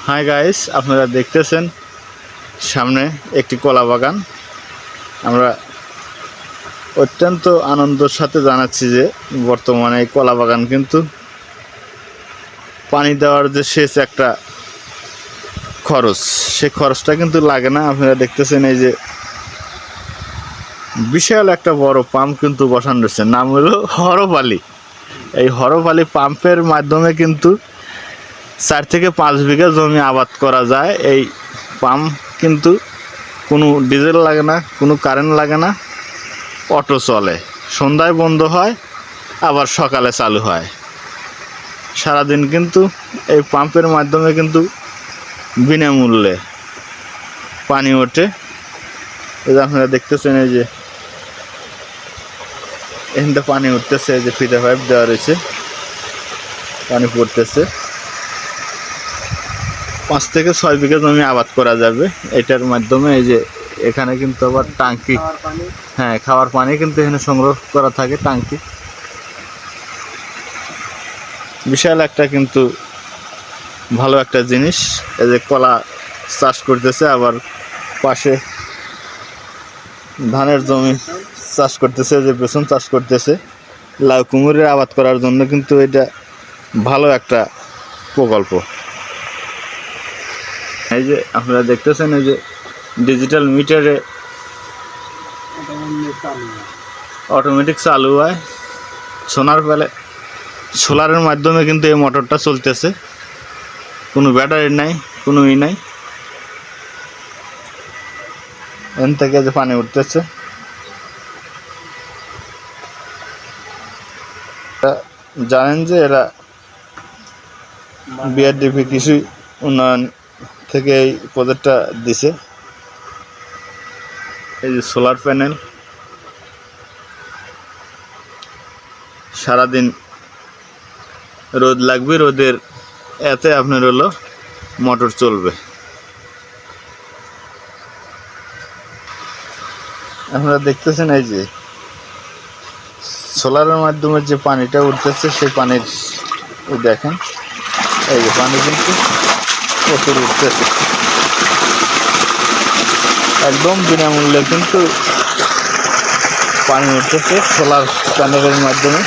Hi guys, আপনারা দেখতেছেন সামনে একটি কলা বাগান। আমরা অত্যন্ত আনন্দের সাথে জানাচ্ছি যে বর্তমানে এই কলা বাগান কিন্তু পানি দেওয়ার যে সেচ একটা খরচ, সেই খরচটা কিন্তু লাগে না। আপনারা দেখতেছেন এই যে বিশাল একটা বড় পাম্প কিন্তু বসানো রয়েছে, নাম হলো হরফ আলী। এই হরফ আলী পাম্পের মাধ্যমে কিন্তু 4 থেকে 5 বিঘা জমি আবাদ করা যায়। এই পাম্প কিন্তু কোনো ডিজেল লাগে না, কোনো কারেন্ট লাগে না, অটো চলে, সন্ধ্যায় বন্ধ হয় আবার সকালে চালু হয়। সারাদিন কিন্তু এই পাম্পের মাধ্যমে কিন্তু বিনামূল্যে পানি ওঠে। এই যে আপনারা দেখতেছেন এই যে এখানটা পানি উঠতেছে, এই যে ফিডার পাইপ দেওয়া রয়েছে, পানি পড়তেছে। 5 থেকে 6 বিঘা জমি আবাদ করা যাবে এটার মাধ্যমে। এই যে এখানে কিন্তু আবার টাঙ্কি, হ্যাঁ, খাওয়ার পানি কিন্তু এখানে সংগ্রহ করা থাকে টাঙ্কি। বিশাল একটা কিন্তু ভালো একটা জিনিস। এই যে কলা চাষ করতেছে, আবার পাশে ধানের জমি চাষ করতেছে, যে বেসন চাষ করতেছে। লাউ কুমড়ের আবাদ করার জন্য কিন্তু এটা ভালো একটা প্রকল্প। এই যে আপনারা দেখতেছেন এই যে ডিজিটাল মিটারে অটোমেটিক চালু হয়, সোলারের মাধ্যমে কিন্তু এই মোটরটা চলতেছে, কোনো ব্যাটারি নাই, কোনো নাই। এখান থেকে যে পানি উঠতেছে, জানেন যে এরা বিআরডিপি কৃষি উন্নয়ন থেকে এই প্রজেক্টটা দিছে। এই যে সোলার প্যানেল, সারাদিন রোদ লাগবে, রোদের এতে আপনার হলো মোটর চলবে। আপনারা দেখতেছেন এই যে সোলারের মাধ্যমে যে পানিটা উঠতেছে, সেই পানির দেখেন এই যে পানি কিন্তু প্রচুর উঠতেছে, একদম বিনামূল্যে কিন্তু পানি উঠতেছে সোলার প্যানেলের মাধ্যমে।